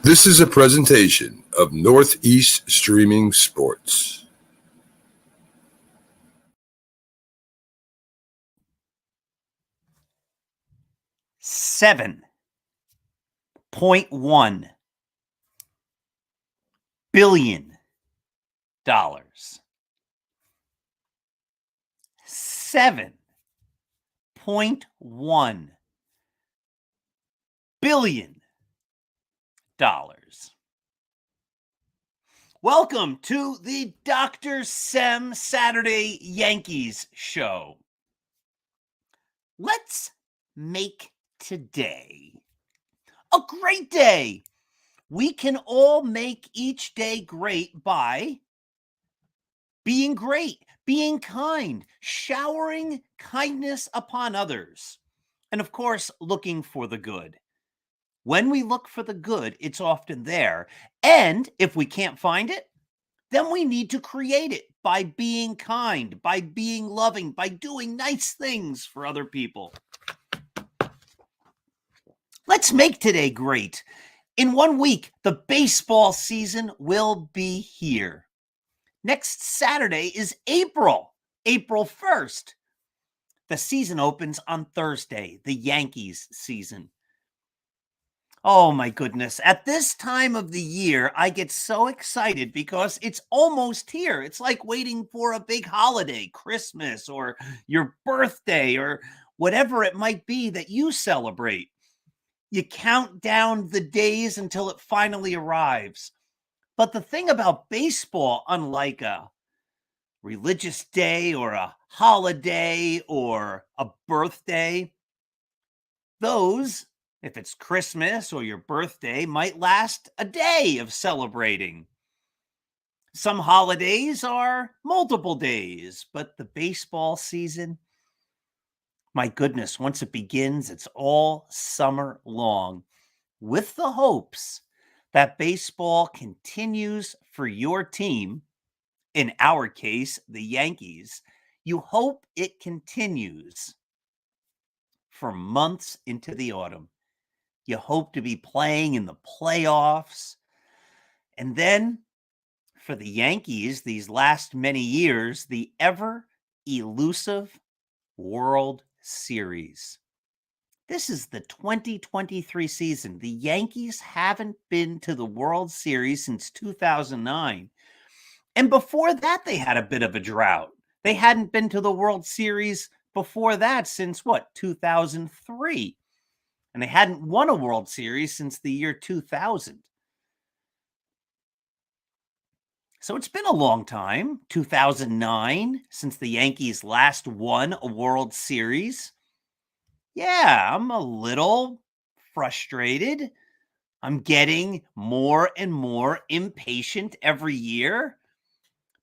This is a presentation of Northeast Streaming Sports. $7.1 billion. $7.1 billion. Welcome to the Dr. Sem Saturday Yankees show. Let's make today a great day. We can all make each day great by being great, being kind, showering kindness upon others, and of course, looking for the good. When we look for the good, it's often there. And if we can't find it, then we need to create it by being kind, by being loving, by doing nice things for other people. Let's make today great. In 1 week, the baseball season will be here. Next Saturday is April 1st. The season opens on Thursday, the Yankees season. Oh my goodness. At this time of the year, I get so excited because it's almost here. It's like waiting for a big holiday, Christmas or your birthday or whatever it might be that you celebrate. You count down the days until it finally arrives. But the thing about baseball, unlike a religious day or a holiday or a birthday, those, if it's Christmas or your birthday, might last a day of celebrating. Some holidays are multiple days, but the baseball season, my goodness, once it begins, it's all summer long with the hopes that baseball continues for your team. In our case, the Yankees. You hope it continues for months into the autumn. You hope to be playing in the playoffs. And then for the Yankees, these last many years, the ever elusive World Series. This is the 2023 season. The Yankees haven't been to the World Series since 2009. And before that, they had a bit of a drought. They hadn't been to the World Series before that since 2003. And they hadn't won a World Series since the year 2000. So it's been a long time, 2009, since the Yankees last won a World Series. Yeah, I'm a little frustrated. I'm getting more and more impatient every year.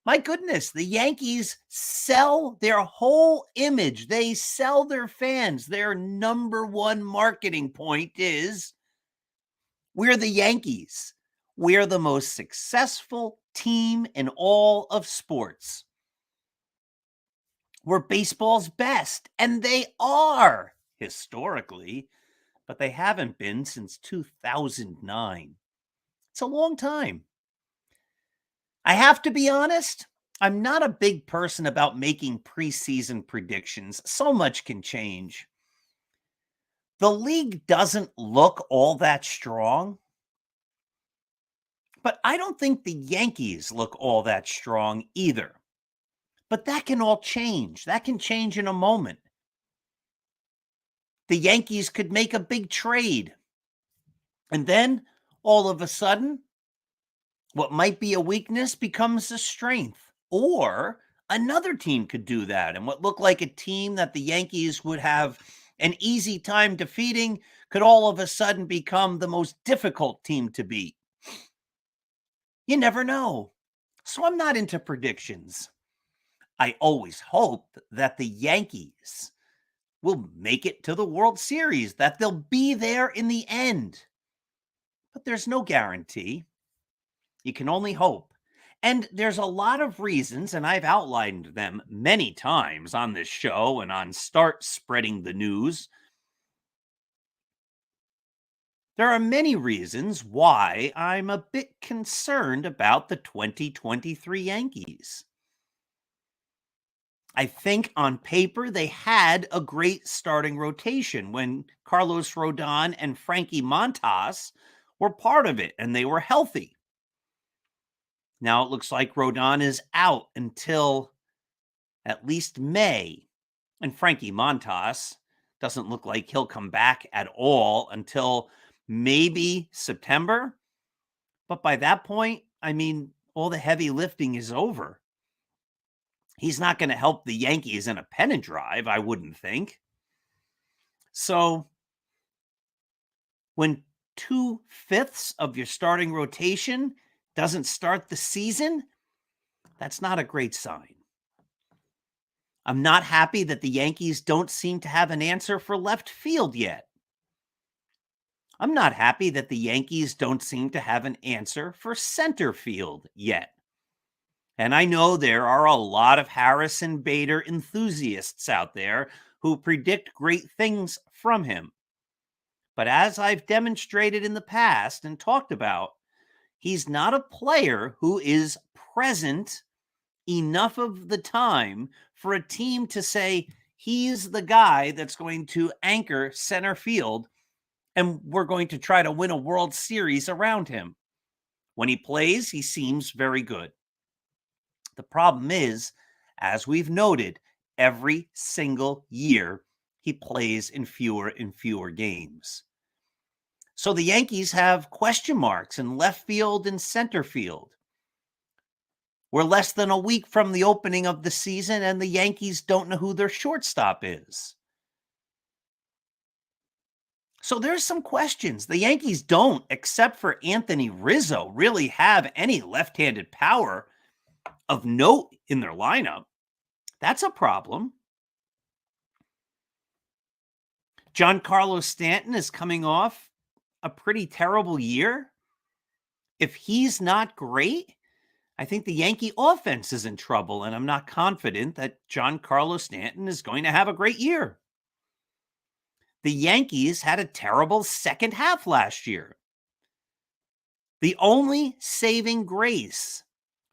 My goodness, the Yankees sell their whole image. They sell their fans. Their number one marketing point is, we're the Yankees. We're the most successful team in all of sports. We're baseball's best, and they are historically, but they haven't been since 2009. It's a long time. I have to be honest, I'm not a big person about making preseason predictions. So much can change. The league doesn't look all that strong, but I don't think the Yankees look all that strong either. But that can all change. That can change in a moment. The Yankees could make a big trade. And then, all of a sudden, what might be a weakness becomes a strength. Or another team could do that. And what looked like a team that the Yankees would have an easy time defeating could all of a sudden become the most difficult team to beat. You never know. So I'm not into predictions. I always hope that the Yankees will make it to the World Series, that they'll be there in the end. But there's no guarantee. You can only hope. And there's a lot of reasons, and I've outlined them many times on this show and on Start Spreading the News. There are many reasons why I'm a bit concerned about the 2023 Yankees. I think on paper they had a great starting rotation when Carlos Rodon and Frankie Montas were part of it and they were healthy. Now it looks like Rodon is out until at least May, and Frankie Montas doesn't look like he'll come back at all until maybe September. But by that point, I mean, all the heavy lifting is over. He's not going to help the Yankees in a pennant drive, I wouldn't think. So when 2/5 of your starting rotation doesn't start the season, that's not a great sign. I'm not happy that the Yankees don't seem to have an answer for left field yet. I'm not happy that the Yankees don't seem to have an answer for center field yet. And I know there are a lot of Harrison Bader enthusiasts out there who predict great things from him. But as I've demonstrated in the past and talked about, he's not a player who is present enough of the time for a team to say he's the guy that's going to anchor center field and we're going to try to win a World Series around him. When he plays, he seems very good. The problem is, as we've noted, every single year he plays in fewer and fewer games. So the Yankees have question marks in left field and center field. We're less than a week from the opening of the season, and the Yankees don't know who their shortstop is. So there's some questions. The Yankees don't, except for Anthony Rizzo, really have any left-handed power of note in their lineup. That's a problem. Giancarlo Stanton is coming off a pretty terrible year. If he's not great, I think the Yankee offense is in trouble, and I'm not confident that Giancarlo Stanton is going to have a great year. The Yankees had a terrible second half last year. The only saving grace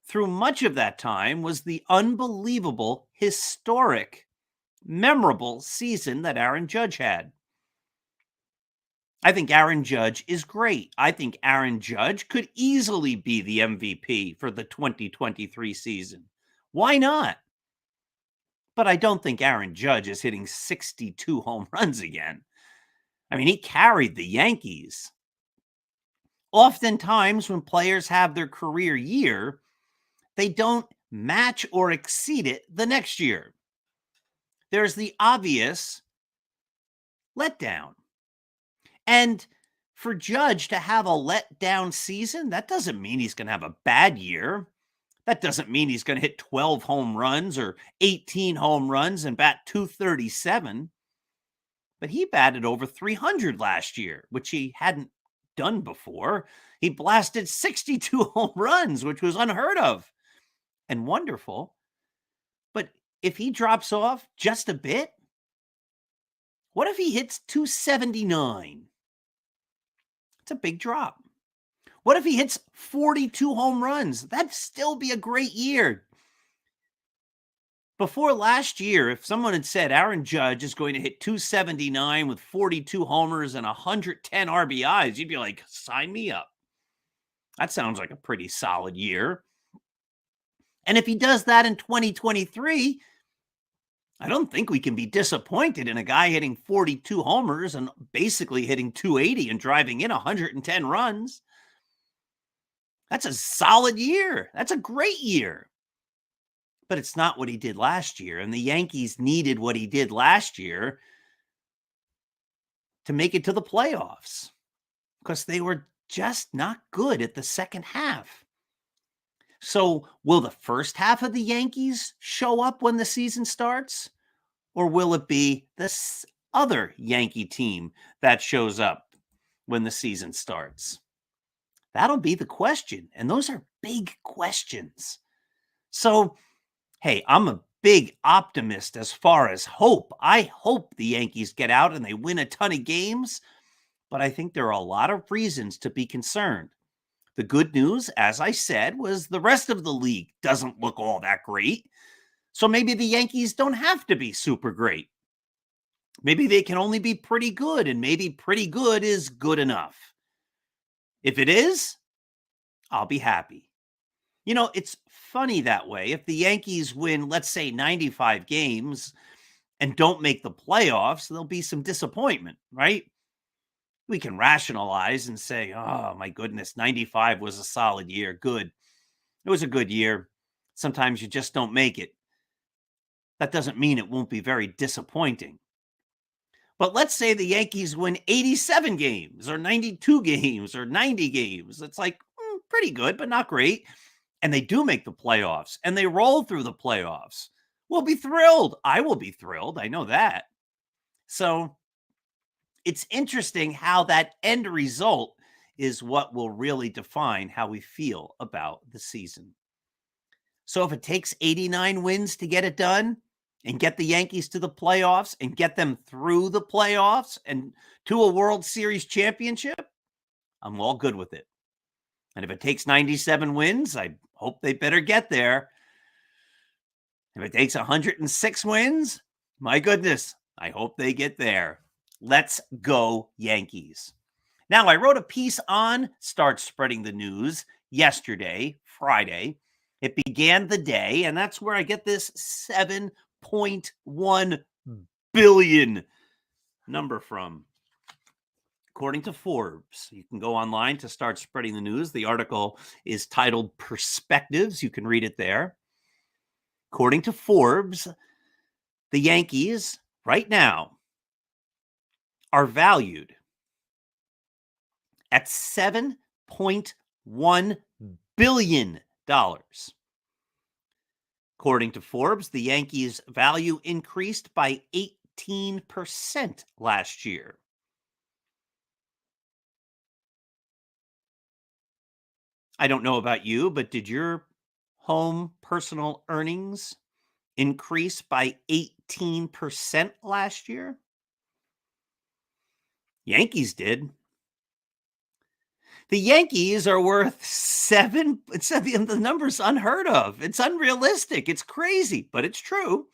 through much of that time was the unbelievable, historic, memorable season that Aaron Judge had. I think Aaron Judge is great. I think Aaron Judge could easily be the MVP for the 2023 season. Why not? But I don't think Aaron Judge is hitting 62 home runs again. I mean, he carried the Yankees. Oftentimes, when players have their career year, they don't match or exceed it the next year. There's the obvious letdown. And for Judge to have a letdown season, that doesn't mean he's going to have a bad year. That doesn't mean he's going to hit 12 home runs or 18 home runs and bat .237. But he batted over 300 last year, which he hadn't done before. He blasted 62 home runs, which was unheard of and wonderful. But if he drops off just a bit, what if he hits 279? It's a big drop. What if he hits 42 home runs? That'd still be a great year. Before last year, if someone had said Aaron Judge is going to hit 279 with 42 homers and 110 RBIs, you'd be like, sign me up. That sounds like a pretty solid year. And if he does that in 2023, I don't think we can be disappointed in a guy hitting 42 homers and basically hitting 280 and driving in 110 runs. That's a solid year. That's a great year. But it's not what he did last year. And the Yankees needed what he did last year to make it to the playoffs because they were just not good at the second half. So will the first half of the Yankees show up when the season starts? Or will it be this other Yankee team that shows up when the season starts? That'll be the question. And those are big questions. So, hey, I'm a big optimist as far as hope. I hope the Yankees get out and they win a ton of games. but I think there are a lot of reasons to be concerned. The good news, as I said, was the rest of the league doesn't look all that great. So maybe the Yankees don't have to be super great. Maybe they can only be pretty good, and maybe pretty good is good enough. If it is, I'll be happy. It's funny that way. If the Yankees win, let's say 95 games and don't make the playoffs, there'll be some disappointment, right? We can rationalize and say, oh my goodness, 95 was a solid year. Good. It was a good year. Sometimes you just don't make it. That doesn't mean it won't be very disappointing. But let's say the Yankees win 87 games or 92 games or 90 games. It's like pretty good, but not great. And they do make the playoffs and they roll through the playoffs. We'll be thrilled. I will be thrilled. I know that. So it's interesting how that end result is what will really define how we feel about the season. So if it takes 89 wins to get it done and get the Yankees to the playoffs and get them through the playoffs and to a World Series championship, I'm all good with it. And if it takes 97 wins, I hope they better get there. If it takes 106 wins, my goodness, I hope they get there. Let's go Yankees. Now, I wrote a piece on Start Spreading the News yesterday, Friday. It began the day, and that's where I get this 7.1 billion number from. According to Forbes, you can go online to Start Spreading the News. The article is titled Perspectives. You can read it there. According to Forbes, the Yankees right now are valued at $7.1 billion. According to Forbes, the Yankees' value increased by 18% last year. I don't know about you, but did your home personal earnings increase by 18% last year? Yankees did. The Yankees are worth the number's unheard of. It's unrealistic. It's crazy, but it's true.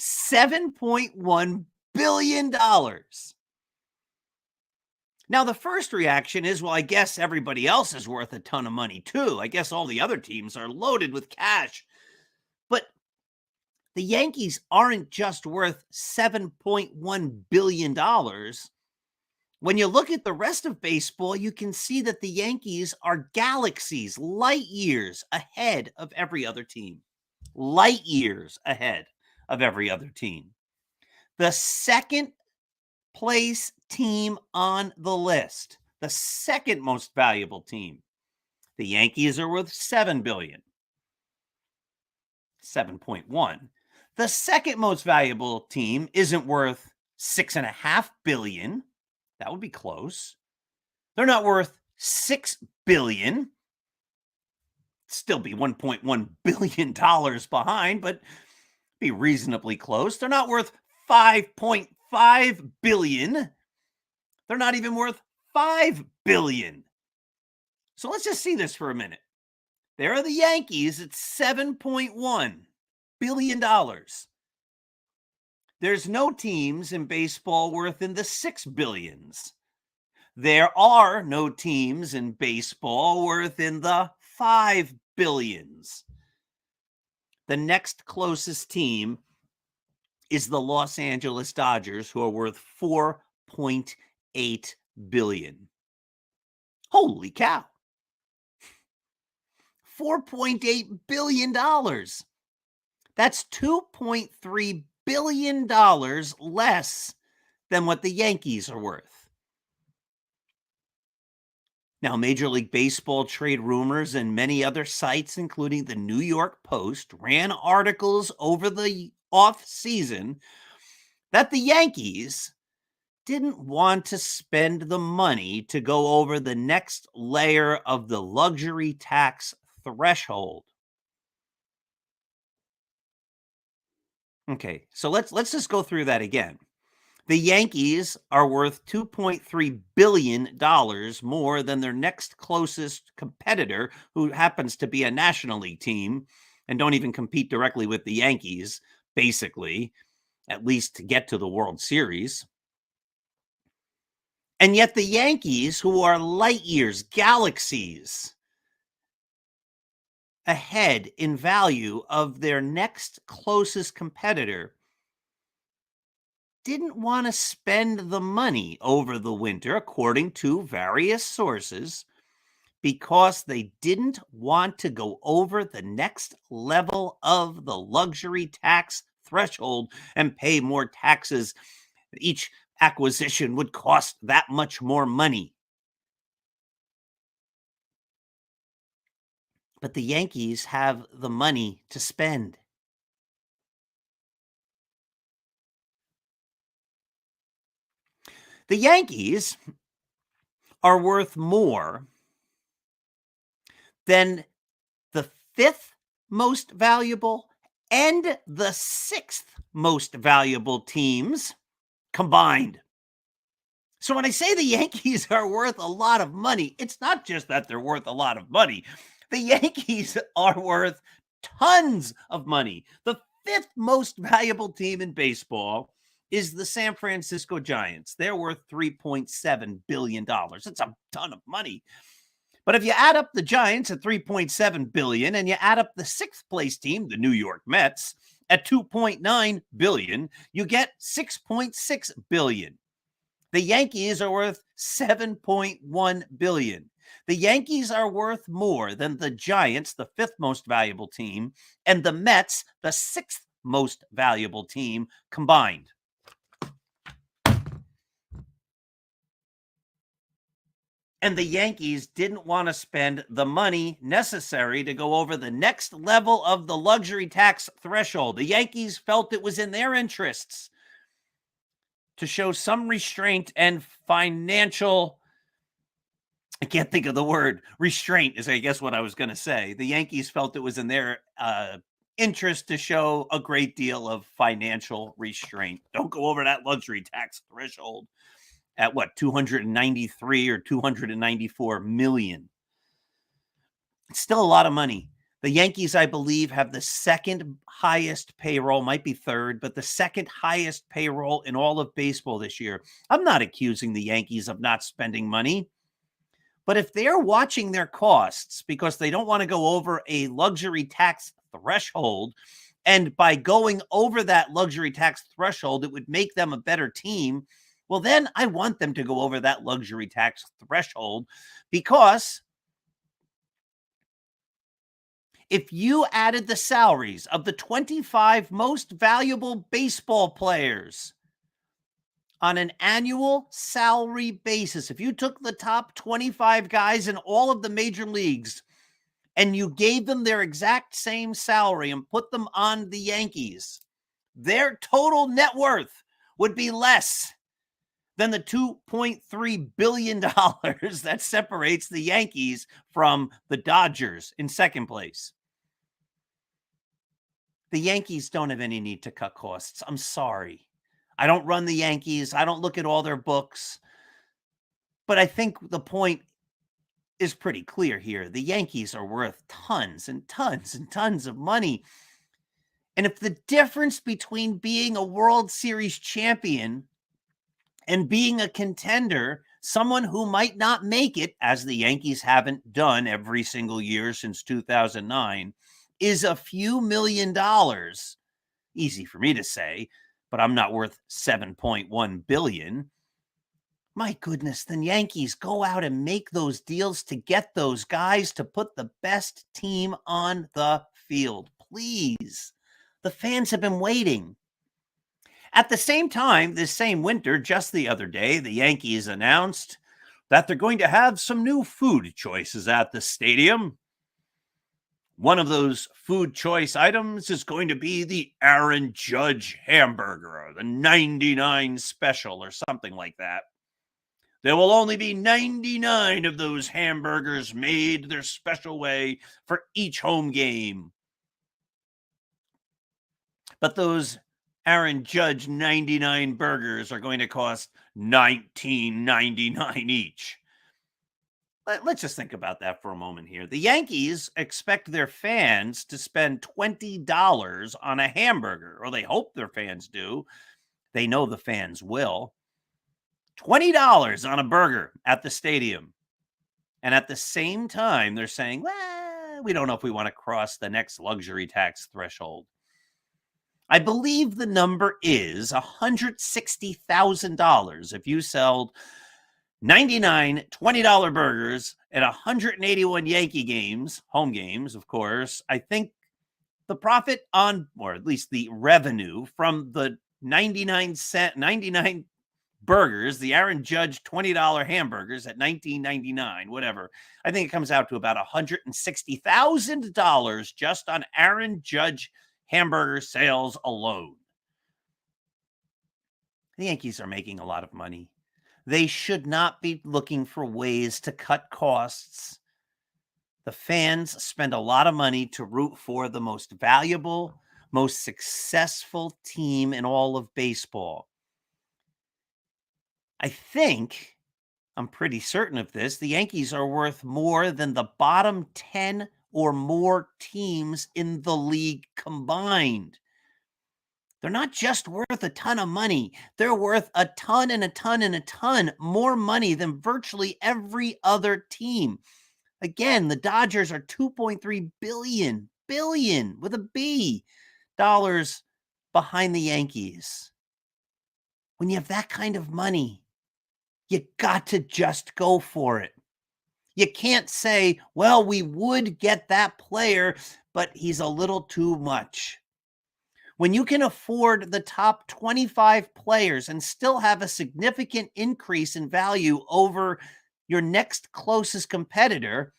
$7.1 billion. Now, the first reaction is, well, I guess everybody else is worth a ton of money too. I guess all the other teams are loaded with cash. But the Yankees aren't just worth $7.1 billion. When you look at the rest of baseball, you can see that the Yankees are galaxies, light years ahead of every other team. Light years ahead of every other team. The second place team on the list, the second most valuable team, the Yankees are worth $7 billion. 7.1. The second most valuable team isn't worth $6.5 billion. That would be close. They're not worth $6 billion. Still be $1.1 billion behind, but be reasonably close. They're not worth $5.5 billion. They're not even worth $5 billion. So let's just see this for a minute. There are the Yankees at $7.1 billion. There's no teams in baseball worth in the 6 billions. There are no teams in baseball worth in the 5 billions. The next closest team is the Los Angeles Dodgers, who are worth $4.8 billion. Holy cow. $4.8 billion. That's $2.3 billion less than what the Yankees are worth. Now, Major League Baseball trade rumors and many other sites, including the New York Post, ran articles over the off-season that the Yankees didn't want to spend the money to go over the next layer of the luxury tax threshold. Okay, so let's just go through that again. The Yankees are worth $2.3 billion more than their next closest competitor, who happens to be a National League team and don't even compete directly with the Yankees, basically, at least to get to the World Series. And yet the Yankees, who are light years, galaxies ahead in value of their next closest competitor, didn't want to spend the money over the winter, according to various sources, because they didn't want to go over the next level of the luxury tax threshold and pay more taxes. Each acquisition would cost that much more money. But the Yankees have the money to spend. The Yankees are worth more than the fifth most valuable and the sixth most valuable teams combined. So when I say the Yankees are worth a lot of money, it's not just that they're worth a lot of money. The Yankees are worth tons of money. The fifth most valuable team in baseball is the San Francisco Giants. They're worth $3.7 billion. It's a ton of money. But if you add up the Giants at $3.7 billion and you add up the sixth place team, the New York Mets, at $2.9 billion, you get $6.6 billion. The Yankees are worth $7.1 billion. The Yankees are worth more than the Giants, the fifth most valuable team, and the Mets, the sixth most valuable team combined. And the Yankees didn't want to spend the money necessary to go over the next level of the luxury tax threshold. The Yankees felt it was in their interests to show some restraint and financial, I can't think of the word, restraint is, I guess, what I was going to say. The Yankees felt it was in their interest to show a great deal of financial restraint. Don't go over that luxury tax threshold at what, 293 or 294 million. It's still a lot of money. The Yankees, I believe, have the second highest payroll, might be third, but the second highest payroll in all of baseball this year. I'm not accusing the Yankees of not spending money, but if they're watching their costs because they don't want to go over a luxury tax threshold, and by going over that luxury tax threshold, it would make them a better team, well, then I want them to go over that luxury tax threshold, because if you added the salaries of the 25 most valuable baseball players on an annual salary basis, if you took the top 25 guys in all of the major leagues and you gave them their exact same salary and put them on the Yankees, their total net worth would be less than the $2.3 billion that separates the Yankees from the Dodgers in second place. The Yankees don't have any need to cut costs. I'm sorry. I don't run the Yankees. I don't look at all their books. But I think the point is pretty clear here. The Yankees are worth tons and tons and tons of money. And if the difference between being a World Series champion and being a contender, someone who might not make it, as the Yankees haven't done every single year since 2009, is a few $1,000,000, easy for me to say, but I'm not worth $7.1 billion. My goodness, then Yankees, go out and make those deals to get those guys to put the best team on the field. Please. The fans have been waiting. At the same time, this same winter, just the other day, the Yankees announced that they're going to have some new food choices at the stadium. One of those food choice items is going to be the Aaron Judge hamburger, or the 99 special, or something like that. There will only be 99 of those hamburgers made their special way for each home game. But those Aaron Judge 99 burgers are going to cost $19.99 each. Let's just think about that for a moment here. The Yankees expect their fans to spend $20 on a hamburger, or they hope their fans do. They know the fans will. $20 on a burger at the stadium. And at the same time, they're saying, well, we don't know if we want to cross the next luxury tax threshold. I believe the number is $160,000 if you sell 99 $20 burgers at 181 Yankee games, home games, of course. I think the profit on, or at least the revenue from the 99 burgers, the Aaron Judge $20 hamburgers at $19.99, whatever. I think it comes out to about $160,000 just on Aaron Judge hamburger sales alone. The Yankees are making a lot of money. They should not be looking for ways to cut costs. The fans spend a lot of money to root for the most valuable, most successful team in all of baseball. I'm pretty certain of this, the Yankees are worth more than the bottom 10 or more teams in the league combined. They're not just worth a ton of money. They're worth a ton and a ton and a ton more money than virtually every other team. Again, the Dodgers are $2.3 billion with a B dollars behind the Yankees. When you have that kind of money, you got to just go for it. You can't say, well, we would get that player, but he's a little too much. When you can afford the top 25 players and still have a significant increase in value over your next closest competitor,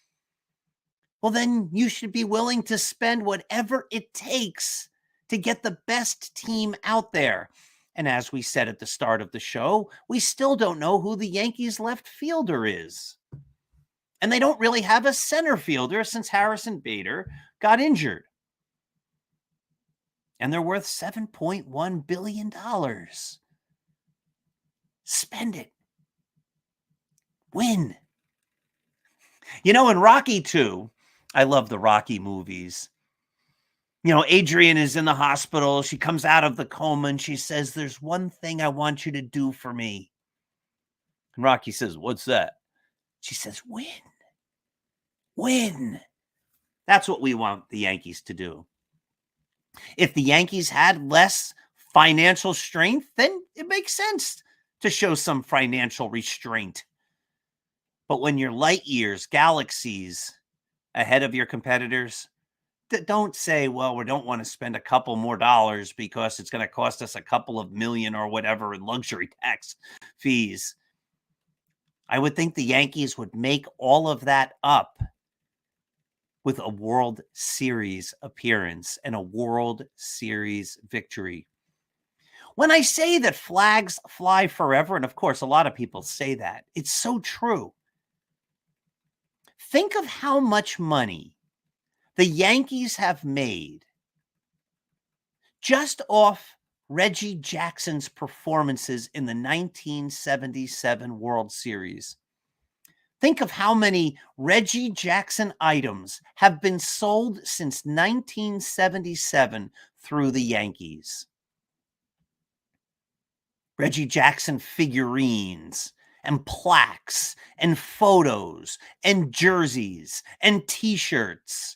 well, then you should be willing to spend whatever it takes to get the best team out there. And as we said at the start of the show, we still don't know who the Yankees left fielder is. And they don't really have a center fielder since Harrison Bader got injured. And they're worth $7.1 billion. Spend it. Win. In Rocky 2, I love the Rocky movies. Adrian is in the hospital. She comes out of the coma and she says, there's one thing I want you to do for me. And Rocky says, what's that? She says, win. Win. That's what we want the Yankees to do. If the Yankees had less financial strength, then it makes sense to show some financial restraint. But when you're light years, galaxies ahead of your competitors, don't say, well, we don't want to spend a couple more dollars because it's going to cost us a couple of million or whatever in luxury tax fees. I would think the Yankees would make all of that up with a World Series appearance and a World Series victory. When I say that flags fly forever, and of course, a lot of people say that, it's so true. Think of how much money the Yankees have made just off Reggie Jackson's performances in the 1977 World Series. Think of how many Reggie Jackson items have been sold since 1977 through the Yankees. Reggie Jackson figurines and plaques and photos and jerseys and t-shirts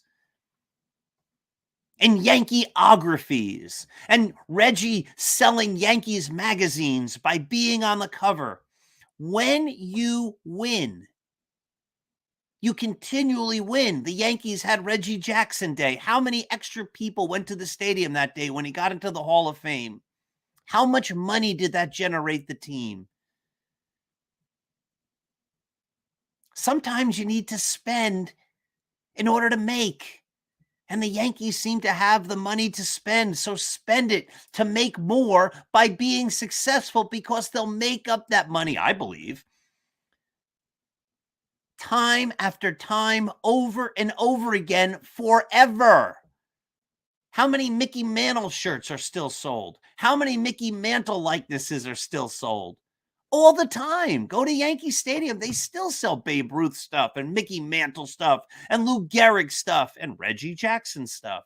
and Yankeeographies and Reggie selling Yankees magazines by being on the cover. When you win, you continually win. The Yankees had Reggie Jackson Day. How many extra people went to the stadium that day when he got into the Hall of Fame? How much money did that generate the team? Sometimes you need to spend in order to make. And the Yankees seem to have the money to spend. So spend it to make more by being successful, because they'll make up that money, I believe, time after time, over and over again, forever. How many Mickey Mantle shirts are still sold? How many Mickey Mantle likenesses are still sold? All the time. Go to Yankee Stadium. They still sell Babe Ruth stuff and Mickey Mantle stuff and Lou Gehrig stuff and Reggie Jackson stuff.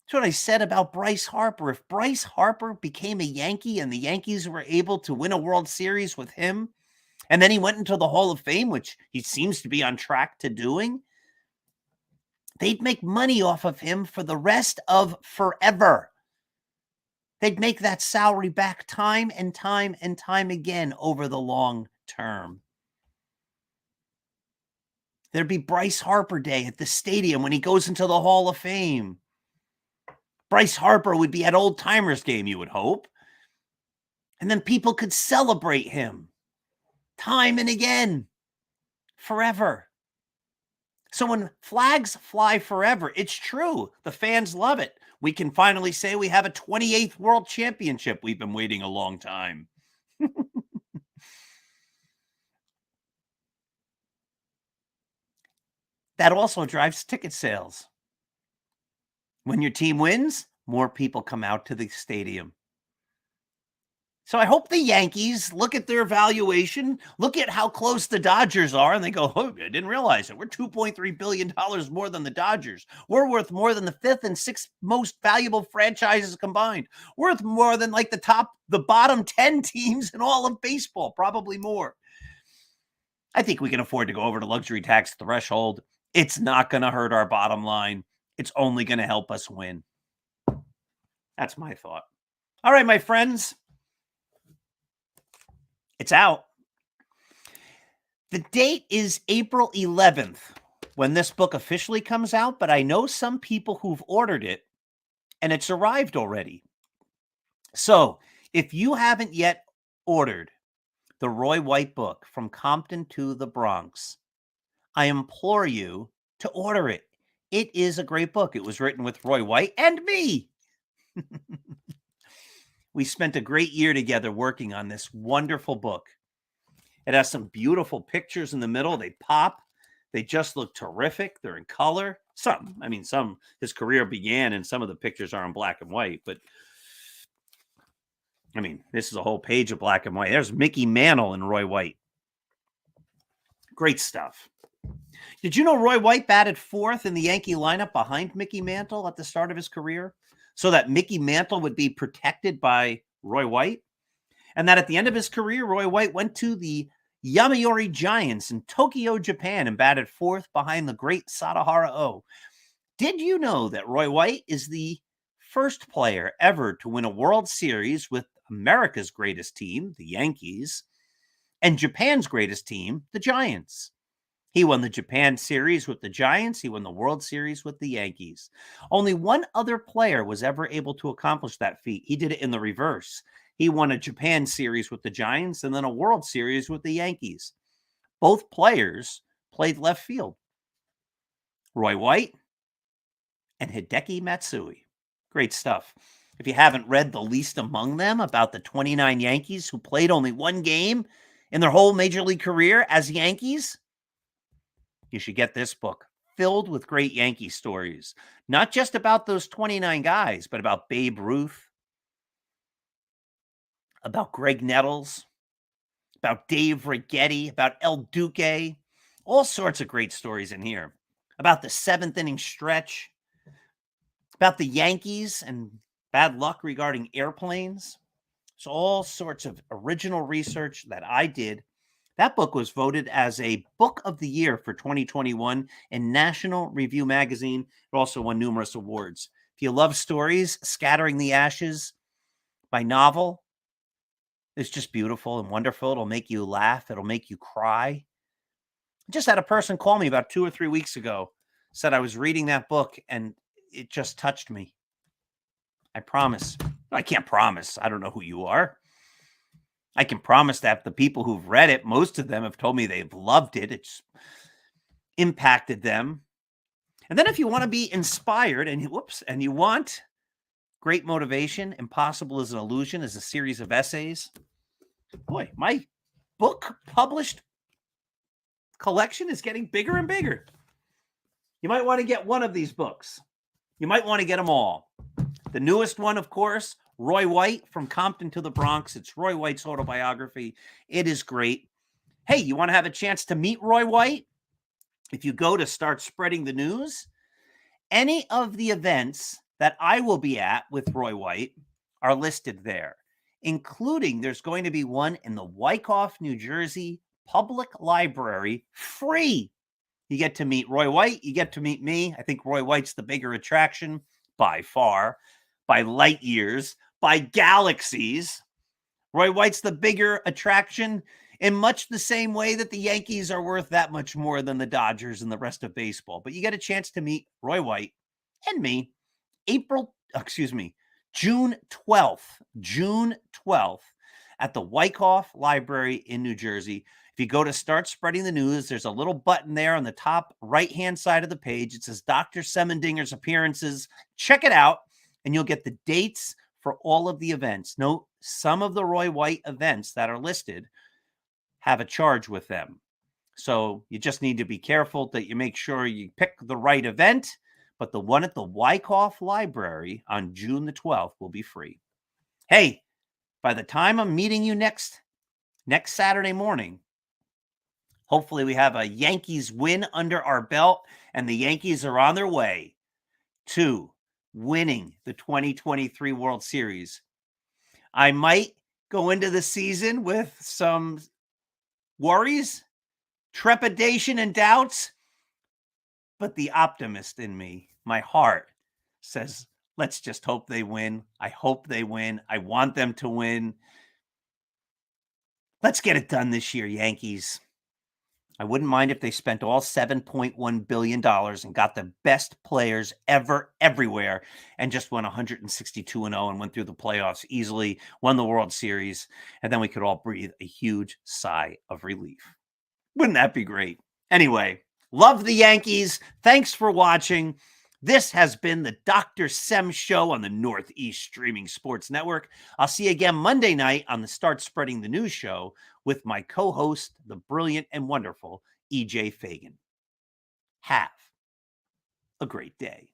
That's what I said about Bryce Harper. If Bryce Harper became a Yankee and the Yankees were able to win a World Series with him, and then he went into the Hall of Fame, which he seems to be on track to doing, they'd make money off of him for the rest of forever. They'd make that salary back time and time and time again over the long term. There'd be Bryce Harper Day at the stadium when he goes into the Hall of Fame. Bryce Harper would be at Old Timers game, you would hope. And then people could celebrate him time and again, forever. So when flags fly forever, it's true. The fans love it. We can finally say we have a 28th World Championship. We've been waiting a long time. That also drives ticket sales. When your team wins, more people come out to the stadium. So I hope the Yankees look at their valuation, look at how close the Dodgers are, and they go, oh, I didn't realize it. We're $2.3 billion more than the Dodgers. We're worth more than the fifth and sixth most valuable franchises combined. Worth more than like the bottom 10 teams in all of baseball, probably more. I think we can afford to go over the luxury tax threshold. It's not going to hurt our bottom line. It's only going to help us win. That's my thought. All right, my friends. It's out. The date is April 11th when this book officially comes out, but I know some people who've ordered it and it's arrived already. So if you haven't yet ordered the Roy White book, From Compton to the Bronx, I implore you to order it. It is a great book. It was written with Roy White and me. We spent a great year together working on this wonderful book. It has some beautiful pictures in the middle. They pop. They just look terrific. They're in color. His career began and some of the pictures are in black and white, but this is a whole page of black and white. There's Mickey Mantle and Roy White. Great stuff. Did you know Roy White batted fourth in the Yankee lineup behind Mickey Mantle at the start of his career, so that Mickey Mantle would be protected by Roy White? And that at the end of his career, Roy White went to the Yomiuri Giants in Tokyo, Japan, and batted fourth behind the great Sadahara O. Did you know that Roy White is the first player ever to win a World Series with America's greatest team, the Yankees, and Japan's greatest team, the Giants? He won the Japan Series with the Giants. He won the World Series with the Yankees. Only one other player was ever able to accomplish that feat. He did it in the reverse. He won a Japan Series with the Giants and then a World Series with the Yankees. Both players played left field. Roy White and Hideki Matsui. Great stuff. If you haven't read The Least Among Them, about the 29 Yankees who played only one game in their whole major league career as Yankees, you should get this book, filled with great Yankee stories. Not just about those 29 guys, but about Babe Ruth, about Greg Nettles, about Dave Righetti, about El Duque. All sorts of great stories in here. About the seventh inning stretch, about the Yankees and bad luck regarding airplanes. So all sorts of original research that I did. That book was voted as a book of the year for 2021 in National Review magazine. It also won numerous awards. If you love stories, Scattering the Ashes, my novel, is just beautiful and wonderful. It'll make you laugh. It'll make you cry. I just had a person call me about 2 or 3 weeks ago, said I was reading that book and it just touched me. I promise. I can't promise. I don't know who you are. I can promise that the people who've read it, most of them have told me they've loved it. It's impacted them. And then if you want to be inspired and you want great motivation, Impossible is an Illusion is a series of essays. Boy, my book published collection is getting bigger and bigger. You might want to get one of these books. You might want to get them all. The newest one, of course, Roy White, From Compton to the Bronx. It's Roy White's autobiography. It is great. Hey, you want to have a chance to meet Roy White? If you go to Start Spreading the News, any of the events that I will be at with Roy White are listed there, including there's going to be one in the Wyckoff, New Jersey Public Library, free. You get to meet Roy White. You get to meet me. I think Roy White's the bigger attraction by far, by light years, by galaxies. Roy White's the bigger attraction in much the same way that the Yankees are worth that much more than the Dodgers and the rest of baseball. But you get a chance to meet Roy White and me June 12th at the Wyckoff Library in New Jersey. If you go to Start Spreading the News, there's a little button there on the top right-hand side of the page. It says Dr. Semendinger's appearances. Check it out, and you'll get the dates for all of the events. Note, some of the Roy White events that are listed have a charge with them. So you just need to be careful that you make sure you pick the right event. But the one at the Wyckoff Library on June the 12th will be free. Hey, by the time I'm meeting you next Saturday morning, hopefully we have a Yankees win under our belt, and the Yankees are on their way to winning the 2023 World Series. I might go into the season with some worries, trepidation, and doubts, but the optimist in me, my heart, says, let's just hope they win. I hope they win. I want them to win. Let's get it done this year, Yankees. I wouldn't mind if they spent all $7.1 billion and got the best players ever, everywhere, and just went 162-0 and went through the playoffs easily, won the World Series, and then we could all breathe a huge sigh of relief. Wouldn't that be great? Anyway, love the Yankees. Thanks for watching. This has been the Dr. Sem Show on the Northeast Streaming Sports Network. I'll see you again Monday night on the Start Spreading the News show with my co-host, the brilliant and wonderful EJ Fagan. Have a great day.